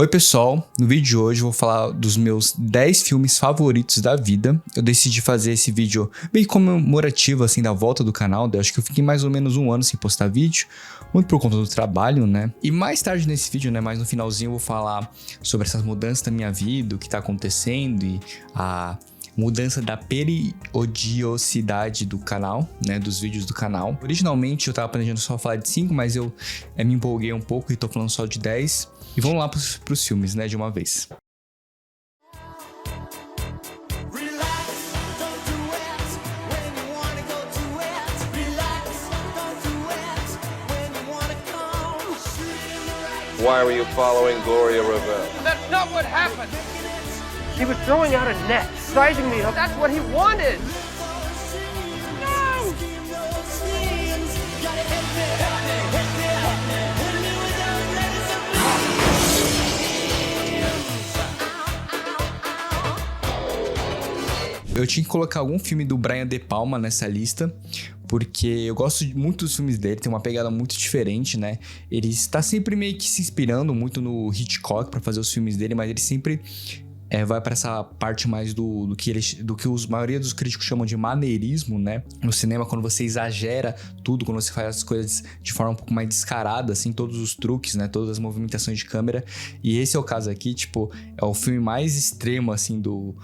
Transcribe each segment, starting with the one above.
Oi pessoal, no vídeo de hoje eu vou falar dos meus 10 filmes favoritos da vida. Eu decidi fazer esse vídeo bem comemorativo assim da volta do canal. Eu acho que eu fiquei mais ou menos um ano sem postar vídeo, muito por conta do trabalho, né? E mais tarde nesse vídeo, né, mais no finalzinho eu vou falar sobre essas mudanças da minha vida, o que tá acontecendo e a mudança da periodicidade do canal, né, dos vídeos do canal. Originalmente eu tava planejando só falar de 5, mas eu me empolguei um pouco e tô falando só de 10. E vamos lá pros filmes, né, de uma vez. Why were you following Gloria Revelle? That's not what happened. He was throwing out a net, sizing me up. That's what he wanted. No! Eu tinha que colocar algum filme do Brian De Palma nessa lista, porque eu gosto muito dos filmes dele, tem uma pegada muito diferente, né? Ele está sempre meio que se inspirando muito no Hitchcock para fazer os filmes dele, mas ele sempre vai para essa parte mais do que a maioria dos críticos chamam de maneirismo, né? No cinema, quando você exagera tudo, quando você faz as coisas de forma um pouco mais descarada, assim, todos os truques, né? Todas as movimentações de câmera. E esse é o caso aqui, tipo, é o filme mais extremo, assim, do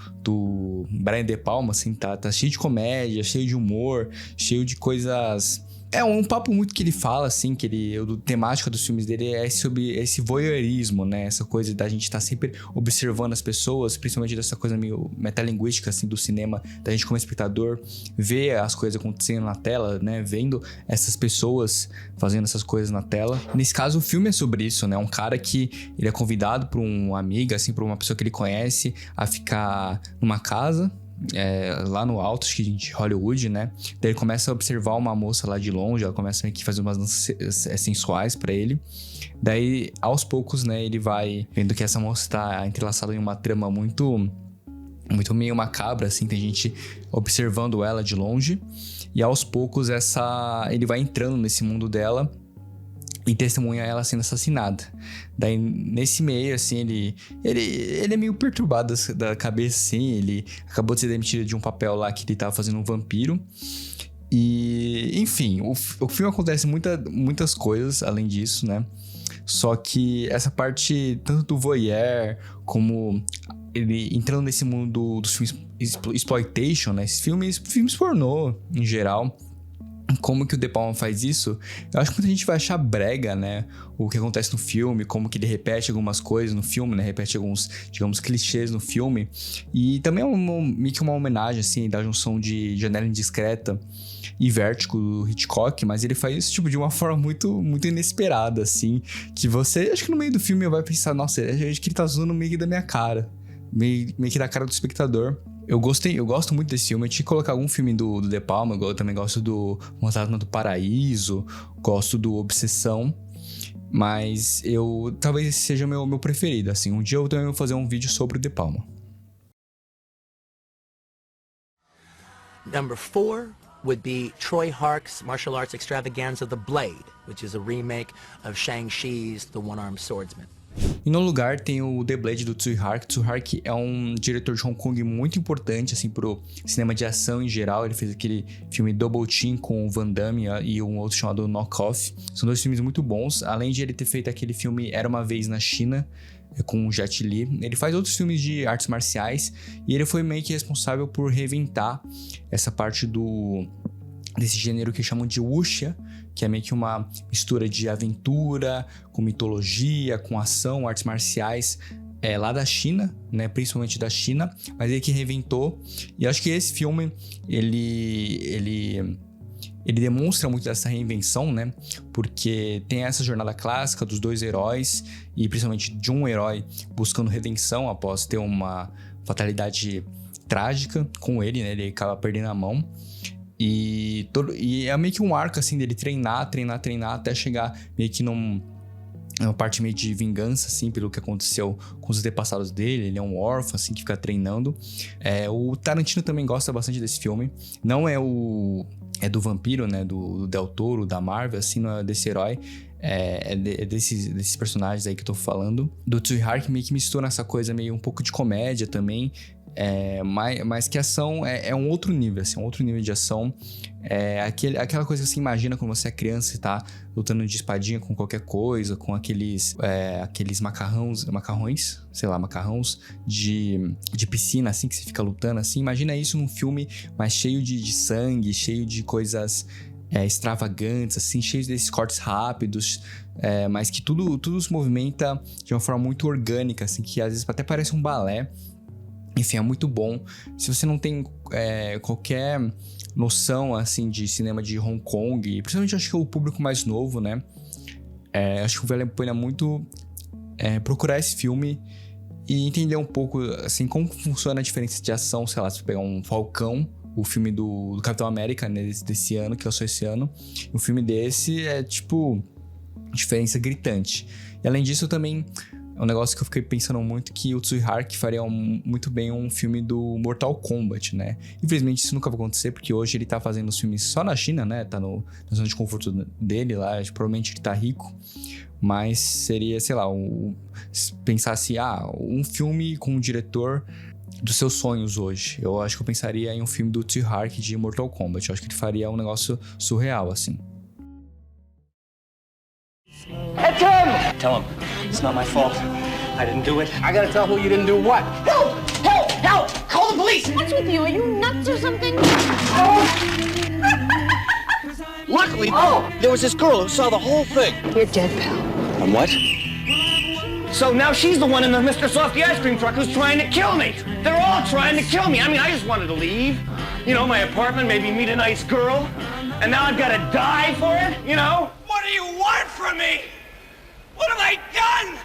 Brian De Palma, assim, tá cheio de comédia, cheio de humor, cheio de coisas... É um papo muito que ele fala, assim, a temática dos filmes dele é sobre esse voyeurismo, né? Essa coisa da gente estar sempre observando as pessoas, principalmente dessa coisa meio metalinguística, assim, do cinema, da gente como espectador, ver as coisas acontecendo na tela, né? Vendo essas pessoas fazendo essas coisas na tela. Nesse caso, o filme é sobre isso, né? Um cara que ele é convidado por uma amiga, assim, por uma pessoa que ele conhece, a ficar numa casa... lá no alto, acho que de Hollywood, né? Daí ele começa a observar uma moça lá de longe, ela começa meio que fazer umas danças sensuais pra ele. Daí, aos poucos, né, ele vai vendo que essa moça tá entrelaçada em uma trama muito meio macabra, assim, tem gente observando ela de longe. E aos poucos, ele vai entrando nesse mundo dela e testemunha ela sendo assassinada. Daí, nesse meio, assim, ele é meio perturbado da cabeça, assim. Ele acabou de ser demitido de um papel lá que ele tava fazendo um vampiro. E, enfim, o filme acontece muitas coisas além disso, né? Só que essa parte, tanto do voyeur, como ele entrando nesse mundo dos filmes exploitation, né? Esses filmes pornô, em geral... Como que o De Palma faz isso? Eu acho que muita gente vai achar brega, né? O que acontece no filme, como que ele repete algumas coisas no filme, né? Repete alguns, digamos, clichês no filme. E também é meio que uma homenagem, assim, da junção de Janela Indiscreta e Vértigo do Hitchcock, mas ele faz isso, tipo, de uma forma muito, muito inesperada, assim, que você, acho que no meio do filme vai pensar, nossa, acho que ele tá usando meio que da minha cara, meio que da cara do espectador. Eu gosto muito desse filme. Eu tinha que colocar algum filme do De Palma. Eu também gosto do Fantasma do Paraíso, gosto do Obsessão, mas talvez esse seja o meu preferido, assim. Um dia eu também vou fazer um vídeo sobre o De Palma. Number 4 would be Troy Hark's martial arts extravaganza The Blade, which is a remake of Shang-Chi's The One-Armed Swordsman. E no lugar tem o The Blade do Tsui Hark. Tsui Hark é um diretor de Hong Kong muito importante, assim, pro cinema de ação em geral. Ele fez aquele filme Double Team com o Van Damme e um outro chamado Knock Off. São dois filmes muito bons. Além de ele ter feito aquele filme Era Uma Vez na China, com o Jet Li. Ele faz outros filmes de artes marciais e ele foi meio que responsável por reinventar essa parte desse gênero que chamam de wuxia, que é meio que uma mistura de aventura, com mitologia, com ação, artes marciais, lá da China, né, principalmente da China, mas ele que reinventou. E acho que esse filme, ele demonstra muito dessa reinvenção, né, porque tem essa jornada clássica dos dois heróis, e principalmente de um herói buscando redenção após ter uma fatalidade trágica com ele, né, ele acaba perdendo a mão. E é meio que um arco, assim, dele treinar até chegar meio que numa parte meio de vingança, assim, pelo que aconteceu com os antepassados dele. Ele é um órfão, assim, que fica treinando. O Tarantino também gosta bastante desse filme. Não é o é do vampiro, né? Do Del Toro, da Marvel, assim, não é desse herói. Desses personagens aí que eu tô falando. Do Tsui Hark meio que mistura essa coisa meio um pouco de comédia também. Mas que ação é um outro nível, assim, um outro nível de ação. Aquela coisa que você imagina quando você é criança e tá lutando de espadinha com qualquer coisa, com aqueles macarrões de piscina, assim, que você fica lutando, assim. Imagina isso num filme mais cheio de sangue, cheio de coisas extravagantes, assim, cheio desses cortes rápidos, mas que tudo se movimenta de uma forma muito orgânica, assim, que às vezes até parece um balé. Enfim, é muito bom. Se você não tem qualquer noção, assim, de cinema de Hong Kong, principalmente acho que é o público mais novo, né? Acho que vale a pena muito procurar esse filme e entender um pouco, assim, como funciona a diferença de ação, sei lá, se você pegar um Falcão, o filme do Capitão América, né, desse ano, que lançou esse ano, um filme desse é, tipo, diferença gritante. E além disso, também é um negócio que eu fiquei pensando muito, que o Tsui Hark faria muito bem um filme do Mortal Kombat, né? Infelizmente isso nunca vai acontecer, porque hoje ele tá fazendo os filmes só na China, né? Tá na zona de conforto dele lá, provavelmente ele tá rico. Mas seria, sei lá, pensar assim, um filme com um diretor dos seus sonhos hoje. Eu acho que eu pensaria em um filme do Tsui Hark de Mortal Kombat. Eu acho que ele faria um negócio surreal, assim. Hey, Tim! Tell him. It's not my fault. I didn't do it. I gotta tell who you didn't do what. Help! Help! Help! Call the police! What's with you? Are you nuts or something? Luckily, there was this girl who saw the whole thing. You're dead, pal. And what? So now she's the one in the Mr. Softy ice cream truck who's trying to kill me. They're all trying to kill me. I mean, I just wanted to leave. You know, my apartment, maybe meet a nice girl. And now I've got to die for it, you know? What do you want from me? What have I done?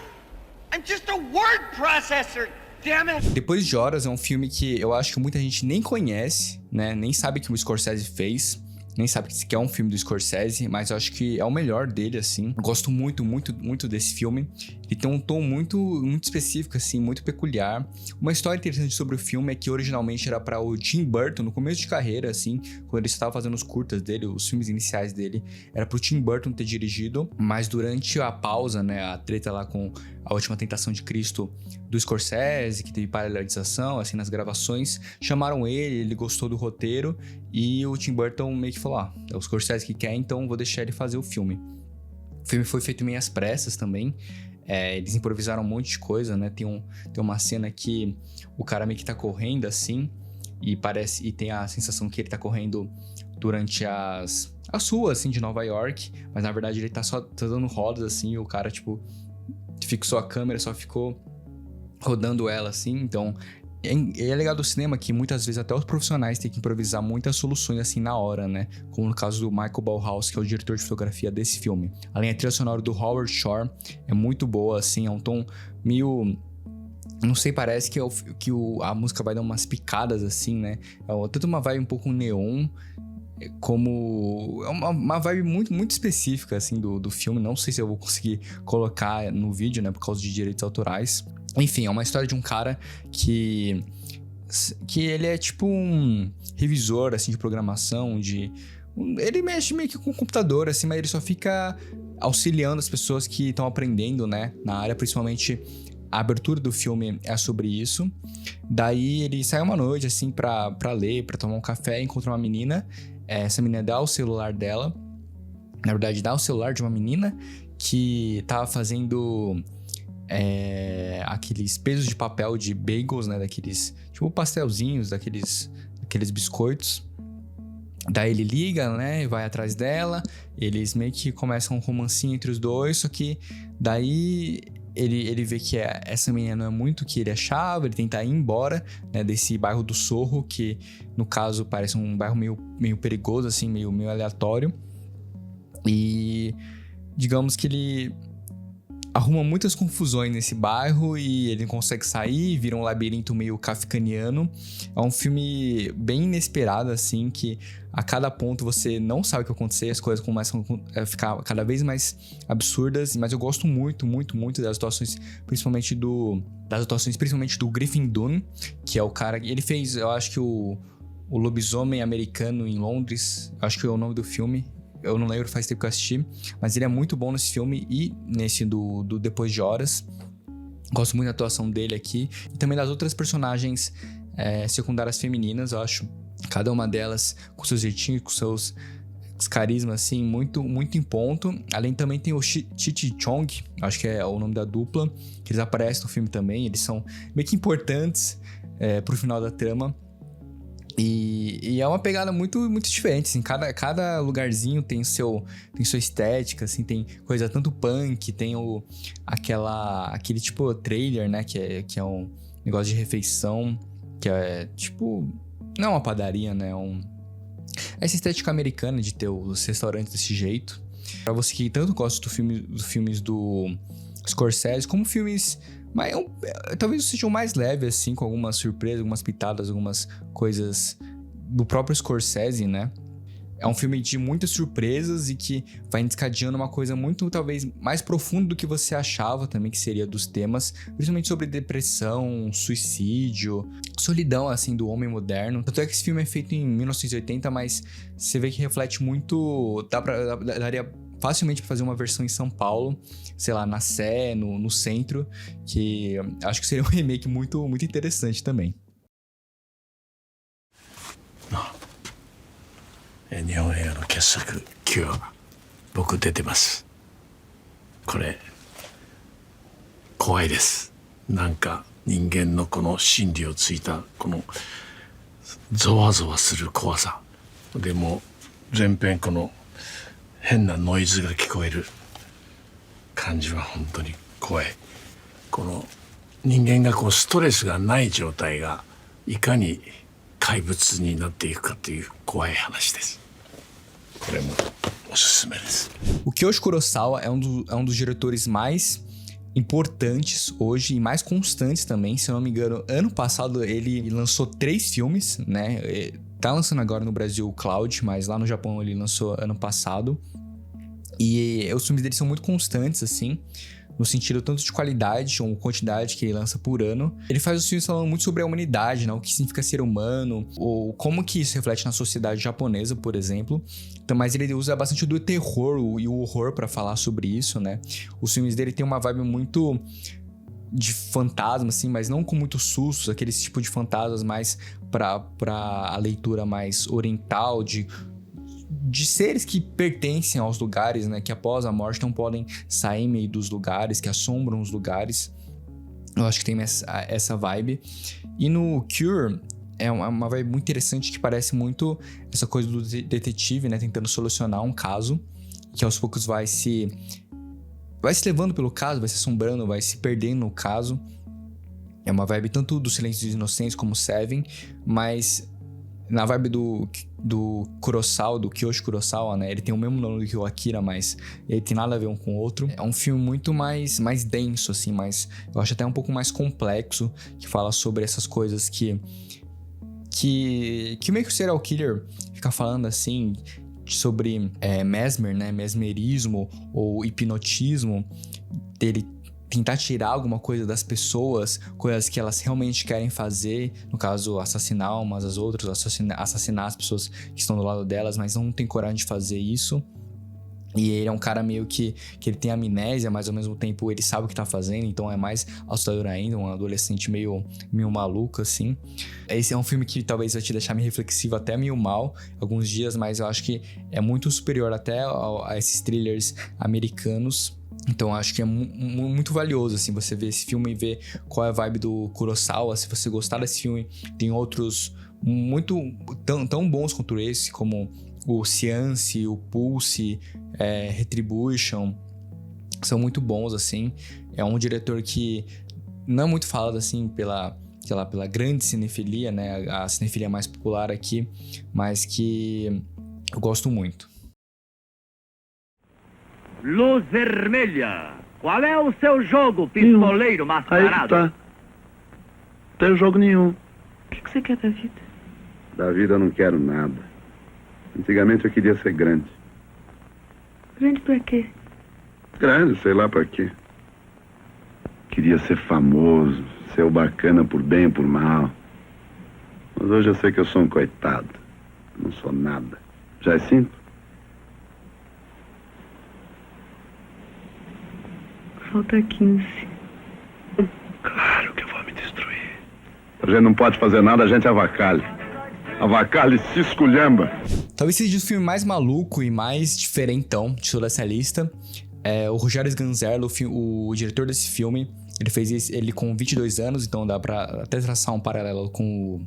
I'm just a word processor, damn it. Depois de Horas é um filme que eu acho que muita gente nem conhece, né? Nem sabe que o Scorsese fez. Nem sabe que é um filme do Scorsese, mas eu acho que é o melhor dele, assim. Eu gosto muito, muito, muito desse filme. Ele tem um tom muito, muito específico, assim, muito peculiar. Uma história interessante sobre o filme é que originalmente era para o Tim Burton, no começo de carreira, assim, quando ele estava fazendo os curtas dele, os filmes iniciais dele, era pro Tim Burton ter dirigido, mas durante a pausa, né, a treta lá com A Última Tentação de Cristo do Scorsese, que teve paralelização, assim, nas gravações, chamaram ele gostou do roteiro, e o Tim Burton meio que falou, é o Scorsese que quer, então vou deixar ele fazer o filme. O filme foi feito meio às pressas também, eles improvisaram um monte de coisa, né? Tem uma cena que o cara meio que tá correndo assim, e tem a sensação que ele tá correndo durante as ruas, assim, de Nova York, mas na verdade ele tá dando rodas, assim, e o cara, tipo, fixou a câmera, só ficou rodando ela, assim, então... É legal do cinema que muitas vezes até os profissionais têm que improvisar muitas soluções assim na hora, né? Como no caso do Michael Ballhaus, que é o diretor de fotografia desse filme. Além da trilha sonora do Howard Shore, é muito boa, assim, é um tom meio... Não sei, parece que a música vai dar umas picadas, assim, né? Tanto uma vibe um pouco neon, como... É uma vibe muito, muito específica, assim, do filme. Não sei se eu vou conseguir colocar no vídeo, né? Por causa de direitos autorais. Enfim, é uma história de um cara que ele é tipo um revisor, assim, de programação, ele mexe meio que com o computador, assim, mas ele só fica auxiliando as pessoas que estão aprendendo, né, na área, principalmente a abertura do filme é sobre isso. Daí ele sai uma noite, assim, pra ler, pra tomar um café, encontra uma menina, essa menina dá o celular dela, na verdade dá o celular de uma menina que tava fazendo... aqueles pesos de papel de bagels, né? Daqueles, tipo, pastelzinhos, daqueles biscoitos. Daí ele liga, né? E vai atrás dela. Eles meio que começam um romancinho entre os dois. Só que daí ele vê que essa menina não é muito o que ele achava. Ele tenta ir embora, né? Desse bairro do Sorro, que no caso parece um bairro meio perigoso, assim, meio aleatório. E digamos que ele arruma muitas confusões nesse bairro e ele não consegue sair, vira um labirinto meio kafkaniano. É um filme bem inesperado, assim, que a cada ponto você não sabe o que vai acontecer, as coisas começam a ficar cada vez mais absurdas, mas eu gosto muito, muito, muito das atuações, principalmente do Griffin Dunne, que é o cara... Ele fez, eu acho que o O Lobisomem Americano em Londres, acho que é o nome do filme. Eu não lembro, faz tempo que eu assisti. Mas ele é muito bom nesse filme e nesse do Depois de Horas. Gosto muito da atuação dele aqui. E também das outras personagens secundárias femininas, eu acho. Cada uma delas com seus jeitinhos, com seus carismas, assim, muito, muito em ponto. Além também tem o Cheech Chong, acho que é o nome da dupla, que eles aparecem no filme também. Eles são meio que importantes pro final da trama. E é uma pegada muito, muito diferente, assim. Cada lugarzinho tem sua estética, assim. Tem coisa tanto punk, tem aquele tipo trailer, né? Que é um negócio de refeição, que é tipo... Não é uma padaria, né? Essa estética americana de ter os restaurantes desse jeito. Pra você que tanto gosta dos filmes do Scorsese, como filmes... Mas talvez sejam mais leves, assim, com algumas surpresas, algumas pitadas, algumas coisas do próprio Scorsese, né? É um filme de muitas surpresas e que vai descadeando uma coisa muito, talvez, mais profunda do que você achava também que seria dos temas, principalmente sobre depressão, suicídio, solidão, assim, do homem moderno. Tanto é que esse filme é feito em 1980, mas você vê que reflete muito... Daria facilmente pra fazer uma versão em São Paulo, sei lá, na Sé, no centro, que acho que seria um remake muito, muito interessante também. 日本映画の傑作キュア僕出てます。これ怖いです。なんか人間のこの心理をついたこのゾワゾワする怖さでも全編この変なノイズが聞こえる感じは本当に怖い。この人間がこうストレスがない状態がいかに怪物になっていくかという怖い話です。これもおすすめです。O Kiyoshi Kurosawa é um dos diretores mais importantes hoje e mais constantes também. Se eu não me engano, ano passado ele lançou 3 filmes, né? Tá lançando agora no Brasil o Cloud, mas lá no Japão ele lançou ano passado. E os filmes dele são muito constantes, assim, no sentido tanto de qualidade ou quantidade que ele lança por ano. Ele faz os filmes falando muito sobre a humanidade, né? O que significa ser humano, ou como que isso reflete na sociedade japonesa, por exemplo. Então, mas ele usa bastante do terror e o horror pra falar sobre isso, né? Os filmes dele tem uma vibe muito de fantasma, assim, mas não com muitos sustos, aqueles tipo de fantasmas mais pra a leitura mais oriental, de seres que pertencem aos lugares, né? Que após a morte não podem sair meio dos lugares, que assombram os lugares. Eu acho que tem essa vibe. E no Cure, é uma vibe muito interessante que parece muito essa coisa do detetive, né? Tentando solucionar um caso, que aos poucos vai se levando pelo caso, vai se assombrando, vai se perdendo no caso. É uma vibe tanto do Silêncio dos Inocentes como Seven, mas na vibe do Kurosawa, do Kiyoshi Kurosawa, né? Ele tem o mesmo nome do que o Akira, mas ele tem nada a ver um com o outro. É um filme muito mais denso, assim, eu acho até um pouco mais complexo, que fala sobre essas coisas que meio que o serial killer fica falando, assim, sobre mesmer, né? Mesmerismo ou hipnotismo, dele tentar tirar alguma coisa das pessoas, coisas que elas realmente querem fazer, no caso, assassinar umas às outras, assassinar as pessoas que estão do lado delas, mas não tem coragem de fazer isso. E ele é um cara meio que ele tem amnésia, mas ao mesmo tempo ele sabe o que tá fazendo, então é mais assustador ainda, um adolescente meio maluco, assim. Esse é um filme que talvez vai te deixar meio reflexivo, até meio mal, alguns dias, mas eu acho que é muito superior até a esses thrillers americanos. Então acho que é muito valioso, assim, você ver esse filme e ver qual é a vibe do Kurosawa. Se você gostar desse filme, tem outros tão bons quanto esse, como o Seance, o Pulse, Retribution. São muito bons, assim. É um diretor que não é muito falado, assim, pela grande cinefilia, né? A cinefilia mais popular aqui, mas que eu gosto muito. Luz vermelha. Qual é o seu jogo, pistoleiro mascarado? Aí tá. Não tem jogo nenhum. O que você quer da vida? Da vida eu não quero nada. Antigamente eu queria ser grande. Grande pra quê? Grande, sei lá pra quê. Queria ser famoso, ser o bacana por bem ou por mal. Mas hoje eu sei que eu sou um coitado. Não sou nada. Já é simples? Falta 15. Claro que eu vou me destruir. A gente não pode fazer nada, a gente avacalha. Avacalha e se esculhamba. Talvez seja o filme mais maluco e mais diferentão de toda essa lista. O Rogério Sganzerlo, o diretor desse filme, ele fez ele com 22 anos, então dá pra até traçar um paralelo com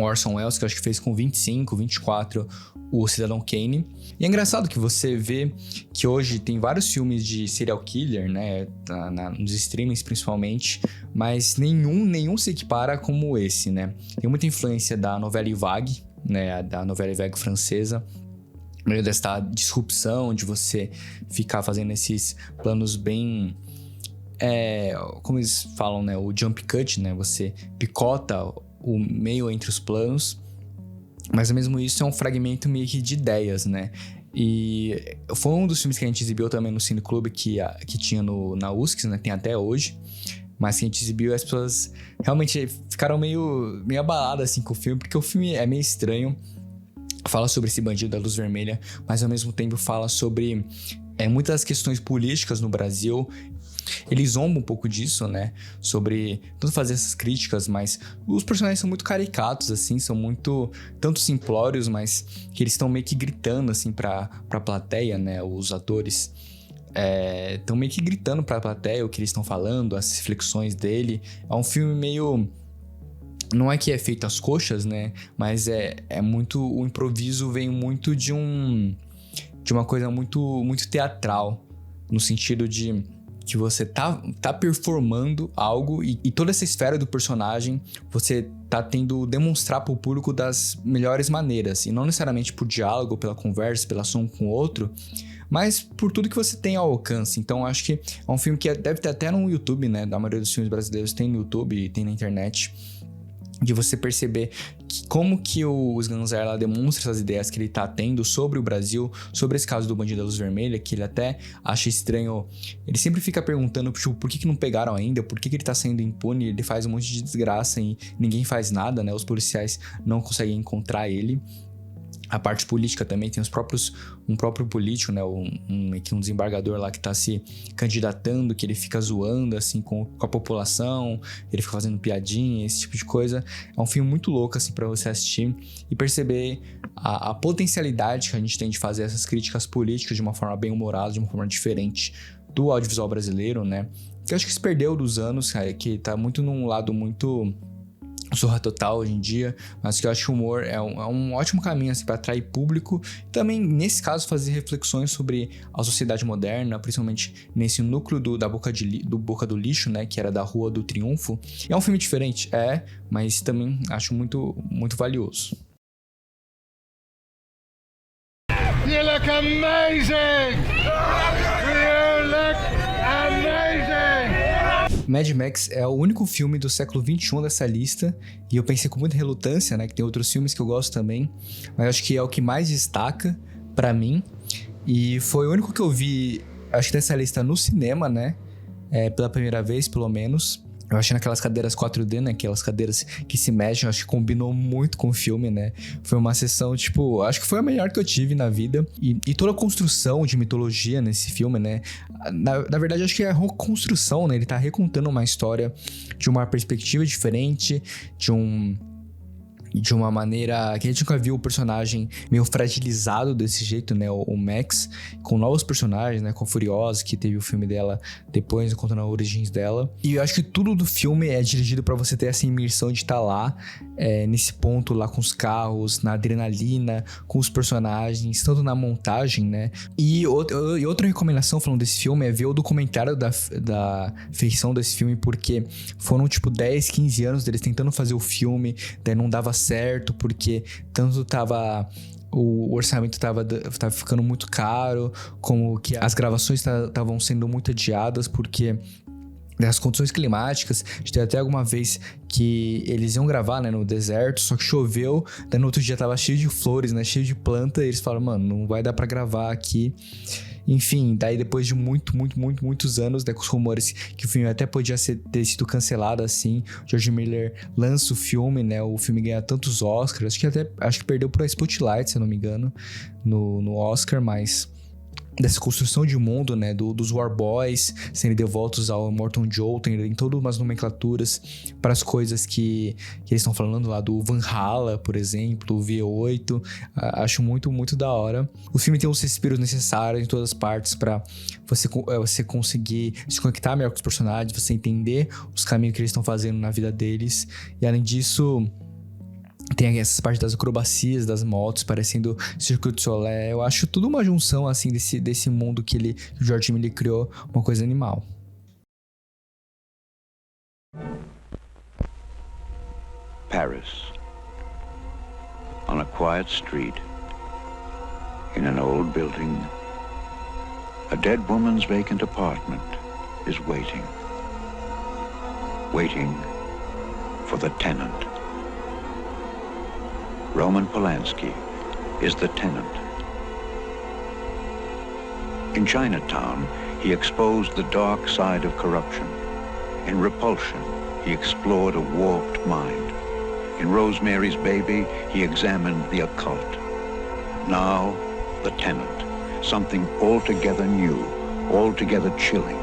Orson Welles, que eu acho que fez com 25, 24, o Cidadão Kane. E é engraçado que você vê que hoje tem vários filmes de serial killer, né, nos streamings principalmente, mas nenhum se equipara como esse, né. Tem muita influência da novela vague, né, da novela vague francesa, meio dessa disrupção de você ficar fazendo esses planos bem... como eles falam, né, o jump cut, né, você picota o meio entre os planos, mas mesmo isso é um fragmento meio que de ideias, né? E foi um dos filmes que a gente exibiu também no Cine Clube que tinha na USC, né? Tem até hoje, mas que a gente exibiu e as pessoas realmente ficaram meio abaladas assim com o filme, porque o filme é meio estranho. Fala sobre esse bandido da luz vermelha, mas ao mesmo tempo fala sobre muitas questões políticas no Brasil. Ele zomba um pouco disso, né? Sobre tanto fazer essas críticas, mas os personagens são muito caricatos, assim, são muito tanto simplórios, mas que eles estão meio que gritando, assim, pra plateia, né? Os atores estão meio que gritando pra plateia o que eles estão falando, as reflexões dele. É um filme meio... Não é que é feito às coxas, né? Mas é muito... O improviso vem muito de uma coisa muito, muito teatral, no sentido de... que você tá performando algo e toda essa esfera do personagem você tá tendo demonstrar pro público das melhores maneiras. E não necessariamente por diálogo, pela conversa, pela ação com o outro, mas por tudo que você tem ao alcance. Então acho que é um filme que deve ter até no YouTube, né? Da maioria dos filmes brasileiros tem no YouTube e tem na internet. De você perceber como que o Sganzerla demonstra essas ideias que ele tá tendo sobre o Brasil, sobre esse caso do Bandido da Luz Vermelha, que ele até acha estranho. Ele sempre fica perguntando, tipo, por que não pegaram ainda? Por que ele tá sendo impune? Ele faz um monte de desgraça e ninguém faz nada, né? Os policiais não conseguem encontrar ele. A parte política também tem um próprio político, né? Um desembargador lá que tá se candidatando, que ele fica zoando, assim, com a população, ele fica fazendo piadinha, esse tipo de coisa. É um filme muito louco, assim, pra você assistir e perceber a potencialidade que a gente tem de fazer essas críticas políticas de uma forma bem humorada, de uma forma diferente do audiovisual brasileiro, né? Que eu acho que se perdeu dos anos, cara, que tá muito num lado muito... Zorra Total hoje em dia, mas que eu acho que o humor é um ótimo caminho assim, para atrair público e também, nesse caso, fazer reflexões sobre a sociedade moderna, principalmente nesse núcleo do Boca do Lixo, né, que era da Rua do Triunfo. E é um filme diferente, mas também acho muito, muito valioso. You look amazing! You look amazing! Mad Max é o único filme do século XXI dessa lista, e eu pensei com muita relutância, né, que tem outros filmes que eu gosto também, mas acho que é o que mais destaca pra mim, e foi o único que eu vi, acho que dessa lista no cinema, né, pela primeira vez, pelo menos. Eu achei naquelas cadeiras 4D, né, aquelas cadeiras que se mexem, acho que combinou muito com o filme, né. Foi uma sessão, tipo, acho que foi a melhor que eu tive na vida. E toda a construção de mitologia nesse filme, né, na verdade acho que é a reconstrução, né, ele tá recontando uma história de uma perspectiva diferente, de uma maneira que a gente nunca viu o personagem meio fragilizado desse jeito, né, o Max, com novos personagens, né, com a Furiosa, que teve o filme dela depois, contando as origens dela. E eu acho que tudo do filme é dirigido pra você ter essa imersão de estar lá, nesse ponto lá com os carros, na adrenalina, com os personagens, tanto na montagem, né. E outra recomendação falando desse filme é ver o documentário da feição desse filme, porque foram tipo 10, 15 anos deles tentando fazer o filme, daí não dava certo, porque tanto o orçamento tava ficando muito caro, como que as gravações estavam sendo muito adiadas, porque das condições climáticas. A gente teve até alguma vez que eles iam gravar, né, no deserto, só que choveu, daí no outro dia tava cheio de flores, né, cheio de planta, e eles falaram, mano, não vai dar pra gravar aqui. Enfim, daí depois de muitos anos, né, com os rumores que o filme até podia ter sido cancelado assim, o George Miller lança o filme, né, o filme ganha tantos Oscars, acho que perdeu pro Spotlight, se eu não me engano, no Oscar, mas dessa construção de mundo, né, dos War Boys serem devotos ao Immortal Joe, tem todas umas nomenclaturas para as coisas que eles estão falando lá do Valhalla, por exemplo, o V8, acho muito da hora. O filme tem os respiros necessários em todas as partes para você conseguir se conectar melhor com os personagens, você entender os caminhos que eles estão fazendo na vida deles, e além disso tem essas partes das acrobacias, das motos, parecendo Cirque du Soleil. Eu acho tudo uma junção, assim, desse mundo que o George Miller criou, uma coisa animal. Paris. On a quiet street, in an old building, a dead woman's vacant apartment is waiting. Waiting for the tenant. Roman Polanski is the tenant. In Chinatown, he exposed the dark side of corruption. In Repulsion, he explored a warped mind. In Rosemary's Baby, he examined the occult. Now, the tenant, something altogether new, altogether chilling.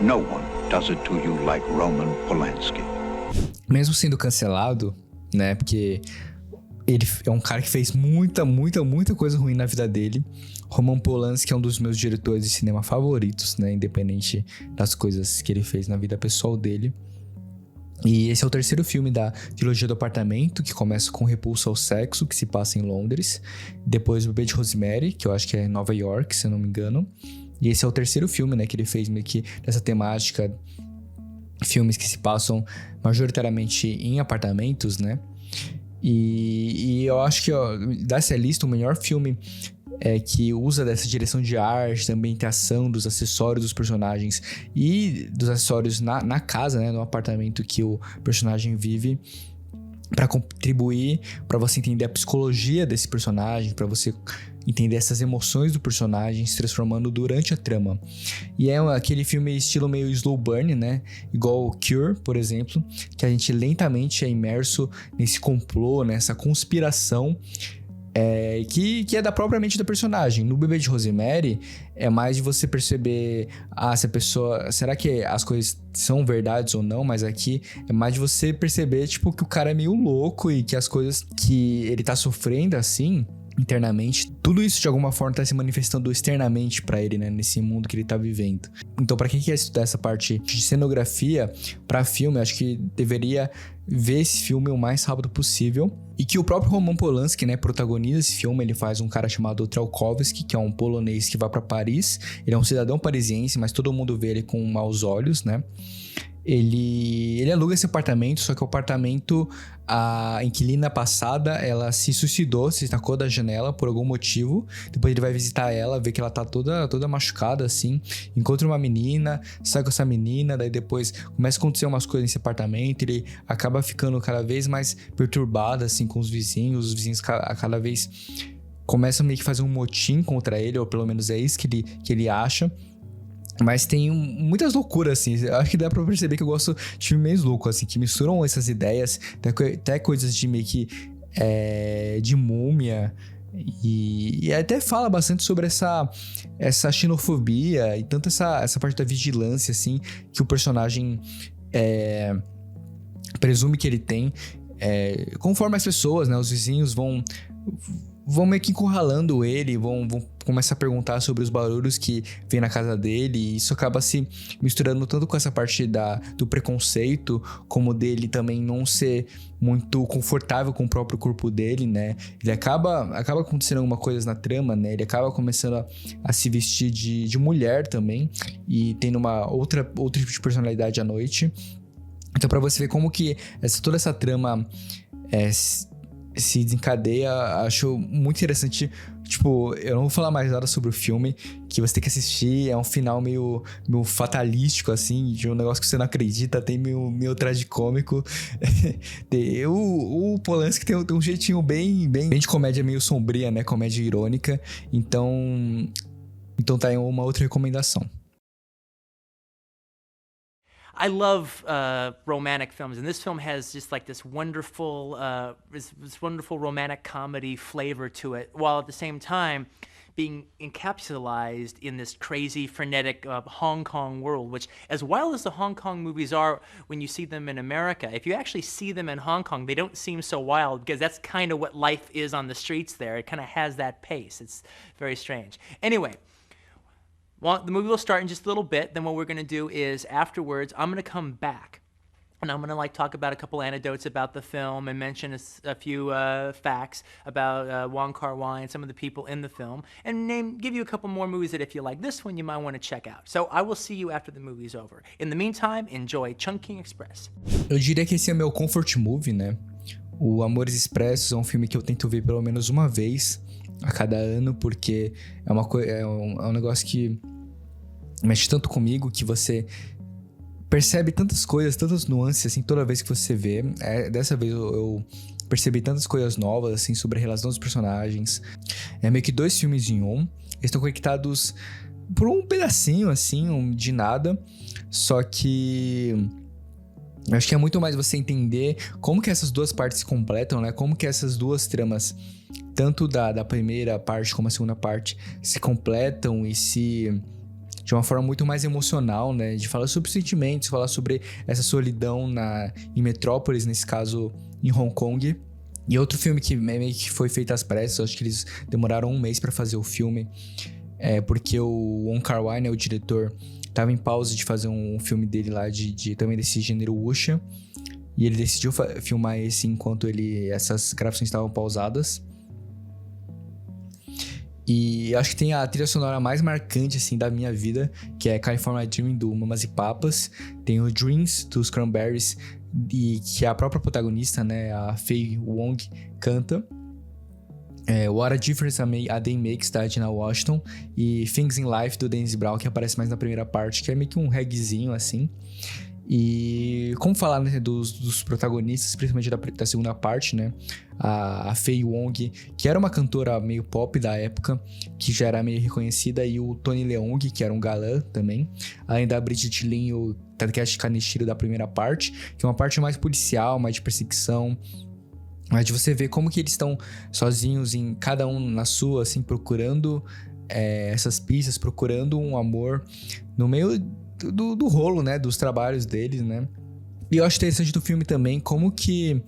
No one does it to you like Roman Polanski. Mesmo sendo cancelado, né, porque ele é um cara que fez muita coisa ruim na vida dele. Roman Polanski é um dos meus diretores de cinema favoritos, né? Independente das coisas que ele fez na vida pessoal dele. E esse é o terceiro filme da trilogia do Apartamento, que começa com Repulsa ao Sexo, que se passa em Londres. Depois o Bebê de Rosemary, que eu acho que é em Nova York, se eu não me engano. E esse é o terceiro filme, né, que ele fez meio que dessa temática. Filmes que se passam majoritariamente em apartamentos, né? E eu acho que, ó, dessa lista, o melhor filme que usa dessa direção de arte, da ambientação, dos acessórios dos personagens e dos acessórios na casa, né, no apartamento que o personagem vive, para contribuir, para você entender a psicologia desse personagem, para você entender essas emoções do personagem se transformando durante a trama. E é aquele filme estilo meio slow burn, né? Igual o Cure, por exemplo, que a gente lentamente é imerso nesse complô, nessa conspiração que é da própria mente da personagem. No Bebê de Rosemary, é mais de você perceber, se a pessoa... Será que as coisas são verdades ou não? Mas aqui é mais de você perceber, tipo, que o cara é meio louco e que as coisas que ele tá sofrendo, assim, internamente, tudo isso de alguma forma tá se manifestando externamente pra ele, né, nesse mundo que ele tá vivendo. Então, pra quem quer estudar essa parte de cenografia pra filme, acho que deveria ver esse filme o mais rápido possível. E que o próprio Roman Polanski, né, protagoniza esse filme. Ele faz um cara chamado Trelkowski, que é um polonês que vai pra Paris. Ele é um cidadão parisiense, mas todo mundo vê ele com maus olhos, né? Ele aluga esse apartamento, só que o apartamento, a inquilina passada, ela se suicidou, se tacou da janela por algum motivo. Depois ele vai visitar ela, vê que ela tá toda machucada, assim. Encontra uma menina, sai com essa menina, daí depois começa a acontecer umas coisas nesse apartamento. Ele acaba ficando cada vez mais perturbado, assim, com os vizinhos cada vez começam meio que fazer um motim contra ele, ou pelo menos é isso que ele acha. Mas tem muitas loucuras, assim. Eu acho que dá pra perceber que eu gosto de filmes meio loucos, assim, que misturam essas ideias, até coisas de meio que de múmia. E até fala bastante sobre essa xenofobia e tanto essa parte da vigilância, assim, que o personagem presume que ele tem. Conforme as pessoas, né, os vizinhos vão meio que encurralando ele, vão começar a perguntar sobre os barulhos que vem na casa dele, e isso acaba se misturando tanto com essa parte do preconceito, como dele também não ser muito confortável com o próprio corpo dele, né? Ele acaba acontecendo alguma coisa na trama, né? Ele acaba começando a se vestir de mulher também, e tendo outro tipo de personalidade à noite. Então, pra você ver como que toda essa trama se desencadeia, acho muito interessante. Tipo, eu não vou falar mais nada sobre o filme, que você tem que assistir, é um final meio fatalístico, assim, de um negócio que você não acredita, tem meio tragicômico. O Polanski tem um jeitinho bem de comédia meio sombria, né, comédia irônica, então tá aí uma outra recomendação. I love romantic films, and this film has just like this wonderful romantic comedy flavor to it, while at the same time being encapsulated in this crazy, frenetic Hong Kong world, which, as wild as the Hong Kong movies are when you see them in America, if you actually see them in Hong Kong, they don't seem so wild, because that's kind of what life is on the streets there. It kind of has that pace. It's very strange. Anyway, well, the movie will start in just a little bit. Then what we're going to do is, afterwards, I'm going to come back. And I'm going to talk about a couple anecdotes about the film and mention a few facts about Wong Kar-wai and some of the people in the film. And give you a couple more movies that if you like this one, you might want to check out. So I will see you after the movie's over. In the meantime, enjoy Chungking Express. Eu diria que esse é meu comfort movie, né? O Amores Expressos é um filme que eu tento ver pelo menos uma vez a cada ano, porque é um negócio que mexe tanto comigo, que você percebe tantas coisas, tantas nuances, assim, toda vez que você vê. Dessa vez eu percebi tantas coisas novas, assim, sobre a relação dos personagens. É meio que 2 filmes em um. Eles estão conectados por um pedacinho, assim, de nada. Só que eu acho que é muito mais você entender como que essas duas partes se completam, né? Como que essas duas tramas, tanto da primeira parte como a segunda parte, se completam e de uma forma muito mais emocional, né? De falar sobre sentimentos, falar sobre essa solidão em Metrópolis, nesse caso em Hong Kong. E outro filme que meio que foi feito às pressas, acho que eles demoraram 1 mês pra fazer o filme, porque o Wong Kar-wai, né, o diretor, tava em pausa de fazer um filme dele lá também desse gênero wuxia, e ele decidiu filmar esse enquanto essas gravações estavam pausadas. E acho que tem a trilha sonora mais marcante, assim, da minha vida, que é California Dreaming, do Mamas e Papas. Tem o Dreams, dos Cranberries, e que a própria protagonista, né, a Faye Wong, canta. What a Difference a Day Makes, da Dinah Washington. E Things in Life, do Dennis Brown, que aparece mais na primeira parte, que é meio que um reggaezinho, assim. E como falar, né, dos protagonistas, principalmente da segunda parte, né? A Faye Wong, que era uma cantora meio pop da época, que já era meio reconhecida, e o Tony Leung, que era um galã também, além da Brigitte Lin e o Takeshi Kaneshiro da primeira parte, que é uma parte mais policial, mais de perseguição, mas de você ver como que eles estão sozinhos, em cada um na sua, assim, procurando essas pistas, procurando um amor no meio do rolo, né, dos trabalhos deles, né. E eu acho interessante do filme também como que,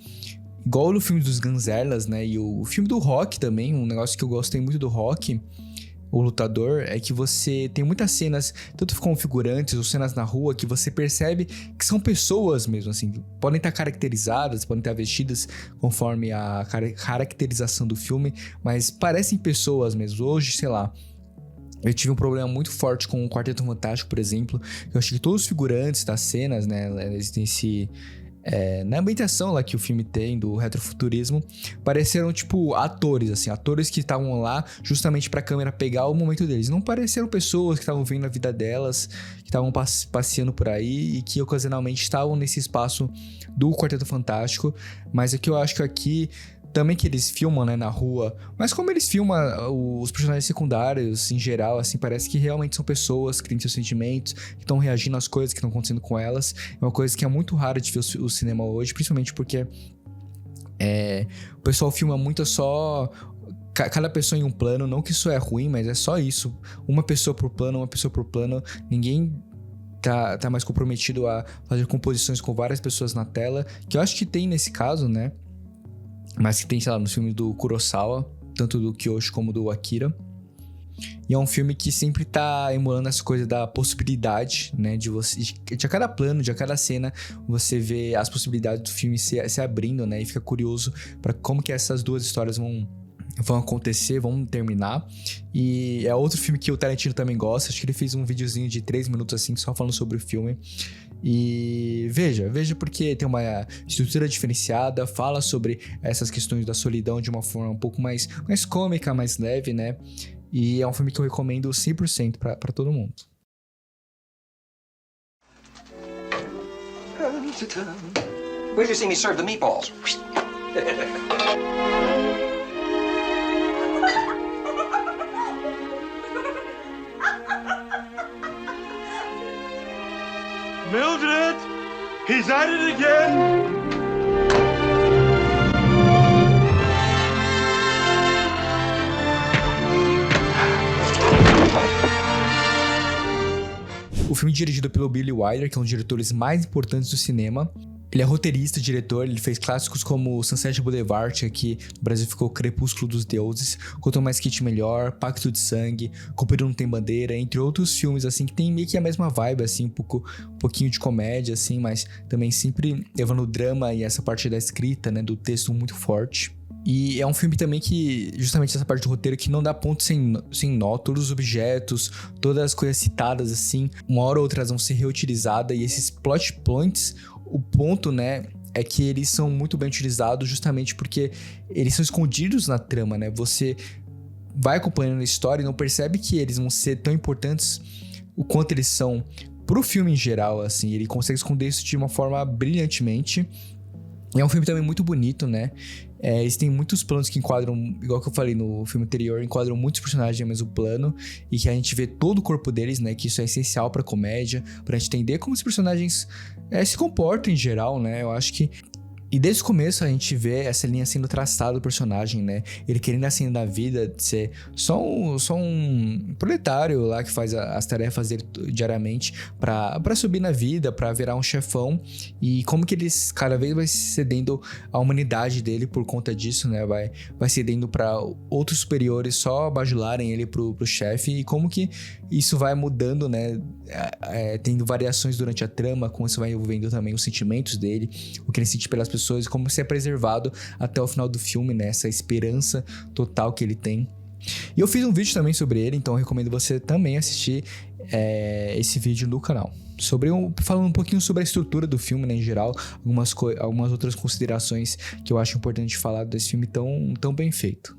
igual no filme dos Gunzerlas, né, e o filme do Rock também, um negócio que eu gostei muito do Rock, o Lutador, é que você tem muitas cenas, tanto com figurantes ou cenas na rua, que você percebe que são pessoas mesmo, assim, podem estar caracterizadas, podem estar vestidas conforme a caracterização do filme, mas parecem pessoas mesmo. Hoje, sei lá, eu tive um problema muito forte com o Quarteto Fantástico, por exemplo. Eu achei que todos os figurantes das cenas, né, eles têm na ambientação lá que o filme tem, do retrofuturismo, pareceram, tipo, atores, assim, atores que estavam lá justamente pra câmera pegar o momento deles. Não pareceram pessoas que estavam vendo a vida delas, que estavam passeando por aí e que ocasionalmente estavam nesse espaço do Quarteto Fantástico. Mas é que eu acho que aqui também que eles filmam, né, na rua, mas como eles filmam os personagens secundários em geral, assim, parece que realmente são pessoas que têm seus sentimentos, que estão reagindo às coisas que estão acontecendo com elas. É uma coisa que é muito rara de ver o cinema hoje, principalmente porque o pessoal filma muito só cada pessoa em um plano. Não que isso é ruim, mas é só isso, uma pessoa por plano, ninguém tá mais comprometido a fazer composições com várias pessoas na tela, que eu acho que tem nesse caso, né, mas que tem, sei lá, nos filmes do Kurosawa, tanto do Kyoshi como do Akira. E é um filme que sempre tá emulando essa coisa da possibilidade, né, de a cada plano, de a cada cena, você vê as possibilidades do filme se abrindo, né, e fica curioso para como que essas duas histórias vão vão acontecer, vão terminar. E é outro filme que o Tarantino também gosta. Acho que ele fez um videozinho de 3 minutos assim, só falando sobre o filme. E veja porque tem uma estrutura diferenciada, fala sobre essas questões da solidão de uma forma um pouco mais cômica, mais leve, né? E é um filme que eu recomendo 100% pra todo mundo. Where did you see me serve the meatballs? Mildred! He's at it again! O filme é dirigido pelo Billy Wilder, que é um dos diretores mais importantes do cinema. Ele é roteirista, diretor, ele fez clássicos como Sunset Boulevard, que aqui no Brasil ficou Crepúsculo dos Deuses, Quanto Mais Quente Melhor, Pacto de Sangue, Companheiro Não Tem Bandeira, entre outros filmes, assim, que tem meio que a mesma vibe, assim, um pouquinho de comédia, assim, mas também sempre levando o drama e essa parte da escrita, né, do texto muito forte. E é um filme também que, justamente essa parte do roteiro, que não dá ponto sem nó. Todos os objetos, todas as coisas citadas, assim, uma hora ou outra elas vão ser reutilizadas. E esses plot points, o ponto, né, é que eles são muito bem utilizados justamente porque eles são escondidos na trama, né? Você vai acompanhando a história e não percebe que eles vão ser tão importantes o quanto eles são pro filme em geral, assim. Ele consegue esconder isso de uma forma brilhantemente. E é um filme também muito bonito, né? Eles têm muitos planos que enquadram, igual que eu falei no filme anterior, enquadram muitos personagens no mesmo plano e que a gente vê todo o corpo deles, né? Que isso é essencial pra comédia, pra gente entender como os personagens se comportam em geral, né? Eu acho que... E desde o começo a gente vê essa linha sendo traçada do personagem, né? Ele querendo assim da vida de ser só um proletário lá que faz as tarefas dele diariamente pra subir na vida, pra virar um chefão. E como que ele cada vez vai cedendo a humanidade dele por conta disso, né? Vai cedendo pra outros superiores só bajularem ele pro chefe. E como que isso vai mudando, né? Tendo variações durante a trama, como isso vai envolvendo também os sentimentos dele, o que ele sente pelas pessoas, e como isso é preservado até o final do filme, né? Essa esperança total que ele tem. E eu fiz um vídeo também sobre ele, então eu recomendo você também assistir esse vídeo no canal. Falando um pouquinho sobre a estrutura do filme, né, em geral, algumas outras considerações que eu acho importante falar desse filme tão bem feito.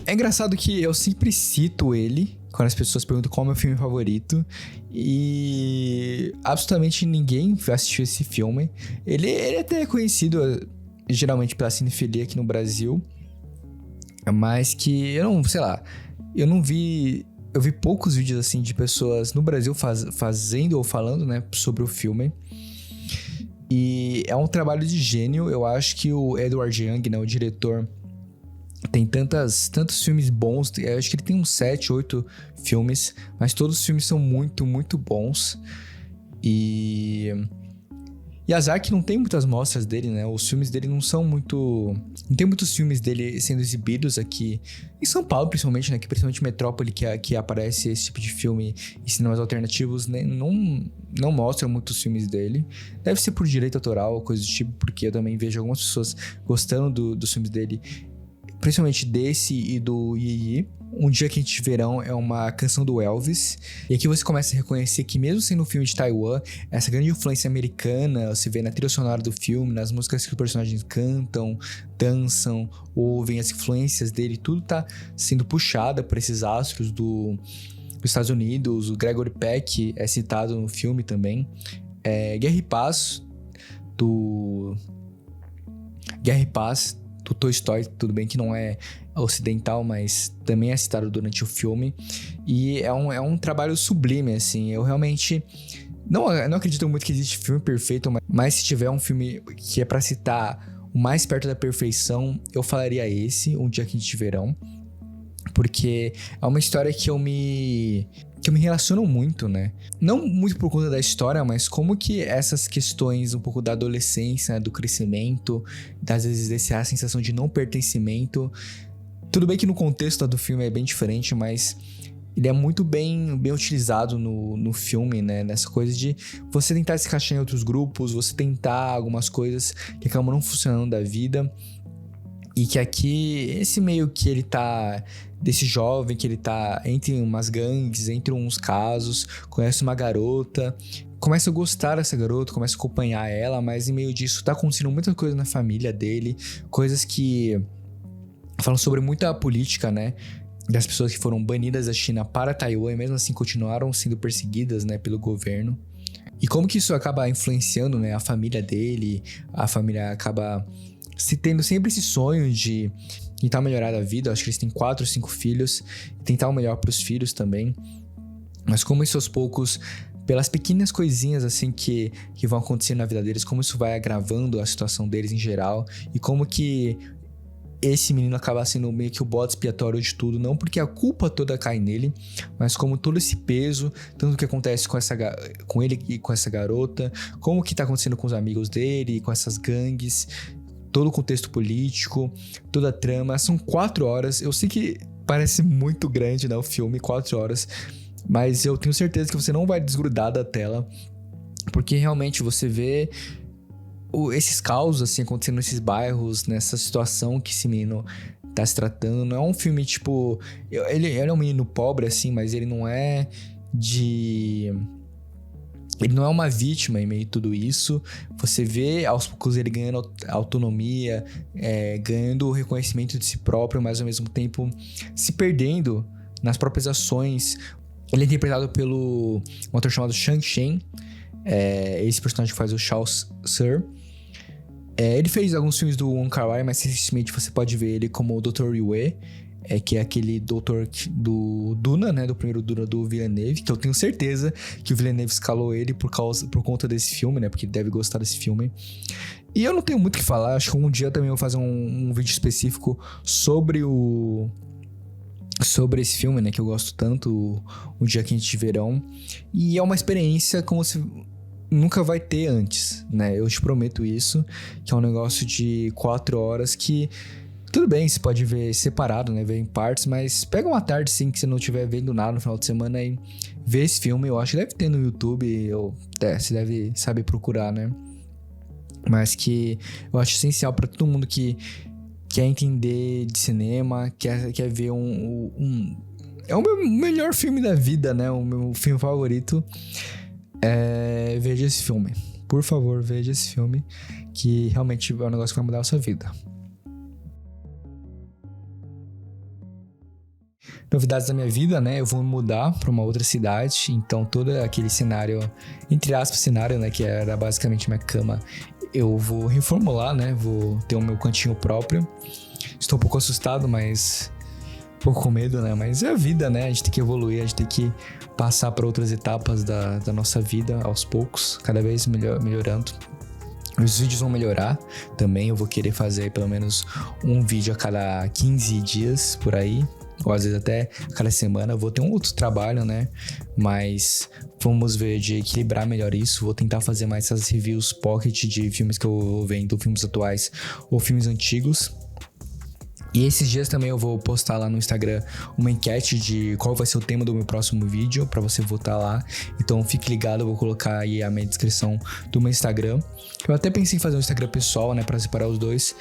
É engraçado que eu sempre cito ele quando as pessoas perguntam qual é o meu filme favorito e absolutamente ninguém assistiu esse filme. Ele até é conhecido geralmente pela cinefilia aqui no Brasil, mas que eu não vi... Eu vi poucos vídeos assim de pessoas no Brasil fazendo ou falando, né, sobre o filme. E é um trabalho de gênio. Eu acho que o Edward Young, né, o diretor, tem tantos filmes bons. Eu acho que ele tem uns 7, 8 filmes, mas todos os filmes são muito, muito bons. E azar que não tem muitas mostras dele, né? Os filmes dele não tem muitos filmes dele sendo exibidos aqui em São Paulo, principalmente, né? Que principalmente Metrópole, que aparece esse tipo de filme em cinemas alternativos, né? Não mostram muitos filmes dele. Deve ser por direito autoral ou coisa do tipo, porque eu também vejo algumas pessoas gostando dos filmes dele, principalmente desse e do Yi. Um Dia Quente de Verão é uma canção do Elvis. E aqui você começa a reconhecer que, mesmo sendo um filme de Taiwan, essa grande influência americana você vê na trilha sonora do filme, nas músicas que os personagens cantam, dançam, ouvem as influências dele. Tudo tá sendo puxada por esses astros Estados Unidos. O Gregory Peck é citado no filme também. Guerra e Paz, do Toy Story, tudo bem que não é ocidental, mas também é citado durante o filme. E é um trabalho sublime, assim. Eu realmente não acredito muito que existe filme perfeito, mas se tiver um filme que é pra citar o mais perto da perfeição, eu falaria esse, Um Dia Quente de Verão. Porque é uma história que eu me relaciono muito, né? Não muito por conta da história, mas como que essas questões um pouco da adolescência, do crescimento, às vezes dessa sensação de não pertencimento. Tudo bem que no contexto do filme é bem diferente, mas ele é muito bem utilizado no filme, né? Nessa coisa de você tentar se encaixar em outros grupos, você tentar algumas coisas que acabam não funcionando da vida. E que aqui, esse meio que ele tá... Desse jovem que ele tá entre umas gangues, entre uns casos, conhece uma garota, começa a gostar dessa garota, começa a acompanhar ela, mas em meio disso tá acontecendo muita coisa na família dele, coisas que falam sobre muita política, né? Das pessoas que foram banidas da China para Taiwan e mesmo assim continuaram sendo perseguidas, né, pelo governo. E como que isso acaba influenciando, né, a família dele, a família acaba tendo sempre esse sonho de tentar melhorar a vida. Eu acho que eles têm 4 ou 5 filhos, tentar o melhor pros filhos também. Mas como isso aos poucos, pelas pequenas coisinhas assim que vão acontecendo na vida deles, como isso vai agravando a situação deles em geral, e como que esse menino acaba sendo meio que o bode expiatório de tudo, não porque a culpa toda cai nele, mas como todo esse peso, tanto que acontece com ele e com essa garota, como que tá acontecendo com os amigos dele, com essas gangues, todo o contexto político, toda a trama. São 4 horas, eu sei que parece muito grande, né, o filme, 4 horas, mas eu tenho certeza que você não vai desgrudar da tela, porque realmente você vê esses causos, assim, acontecendo nesses bairros, nessa situação que esse menino tá se tratando. Não é um filme, tipo... Ele é um menino pobre, assim, mas ele não é Ele não é uma vítima em meio a tudo isso. Você vê aos poucos ele ganhando autonomia, ganhando o reconhecimento de si próprio, mas ao mesmo tempo se perdendo nas próprias ações. Ele é interpretado pelo um ator chamado Shang Chen. Esse personagem que faz o Shao Sir. Ele fez alguns filmes do Wong Kar-wai, mas recentemente você pode ver ele como o Dr. Yue, que é aquele doutor do Duna, né? Do primeiro Duna do Villeneuve, que eu tenho certeza que o Villeneuve escalou ele por conta desse filme, né? Porque ele deve gostar desse filme. E eu não tenho muito o que falar, acho que um dia também eu vou fazer um vídeo específico sobre esse filme, né? Que eu gosto tanto, Um Dia Quente de Verão. E é uma experiência como se nunca vai ter antes, né? Eu te prometo isso, que é um negócio de 4 horas que... Tudo bem, você pode ver separado, né? Ver em partes, mas pega uma tarde, sim, que você não estiver vendo nada no final de semana e vê esse filme. Eu acho que deve ter no YouTube, você deve saber procurar, né? Mas que eu acho essencial pra todo mundo que quer entender de cinema, quer ver é o meu melhor filme da vida, né? O meu filme favorito. Veja esse filme. Por favor, veja esse filme, que realmente é um negócio que vai mudar a sua vida. Novidades da minha vida, né? Eu vou mudar para uma outra cidade, então todo aquele cenário, entre aspas, cenário, né? Que era basicamente minha cama, eu vou reformular, né? Vou ter o meu cantinho próprio. Estou um pouco assustado, mas um pouco com medo, né? Mas é a vida, né? A gente tem que evoluir, a gente tem que passar para outras etapas da nossa vida aos poucos, cada vez melhorando. Os vídeos vão melhorar também, eu vou querer fazer pelo menos um vídeo a cada 15 dias por aí, ou às vezes até a cada semana. Eu vou ter um outro trabalho, né? Mas vamos ver de equilibrar melhor isso. Vou tentar fazer mais essas reviews pocket de filmes que eu vou vendo, filmes atuais ou filmes antigos. E esses dias também eu vou postar lá no Instagram uma enquete de qual vai ser o tema do meu próximo vídeo, pra você votar lá. Então fique ligado, eu vou colocar aí a minha descrição do meu Instagram. Eu até pensei em fazer um Instagram pessoal, né, pra separar os dois,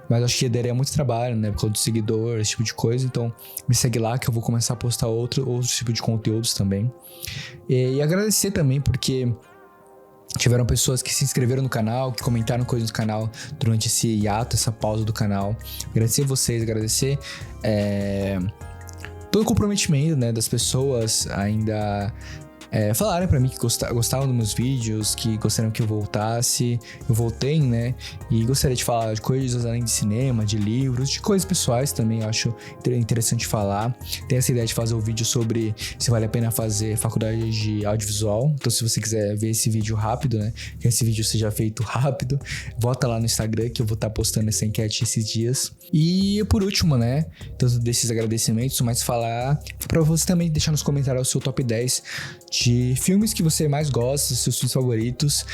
mas acho que daria muito trabalho, né, por causa do seguidor, esse tipo de coisa. Então me segue lá que eu vou começar a postar outro tipo de conteúdos também. E agradecer também porque tiveram pessoas que se inscreveram no canal, que comentaram coisas no canal durante esse hiato, essa pausa do canal. Agradecer vocês, agradecer todo o comprometimento, né, das pessoas ainda falarem pra mim que gostavam dos meus vídeos, que gostariam que eu voltasse. Eu voltei, né? E gostaria de falar de coisas além de cinema, de livros, de coisas pessoais também, eu acho interessante falar. Tem essa ideia de fazer um vídeo sobre se vale a pena fazer faculdade de audiovisual. Então, se você quiser ver esse vídeo rápido, né? Que esse vídeo seja feito rápido, volta lá no Instagram que eu vou estar postando essa enquete esses dias. E por último, né? Tanto desses agradecimentos, mas falar pra você também deixar nos comentários o seu top 10 de filmes que você mais gosta, seus filmes favoritos.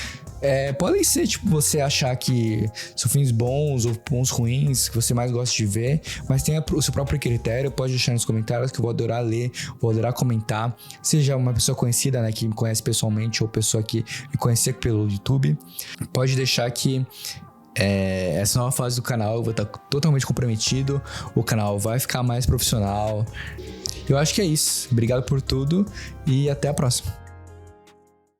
Podem ser, tipo, você achar que são filmes bons ou bons ruins, que você mais gosta de ver, mas tenha o seu próprio critério. Pode deixar nos comentários que eu vou adorar ler, vou adorar comentar. Seja uma pessoa conhecida, né, que me conhece pessoalmente, ou pessoa que me conhecia pelo YouTube, pode deixar que essa nova fase do canal eu vou estar totalmente comprometido, o canal vai ficar mais profissional. Eu acho que é isso. Obrigado por tudo e até a próxima.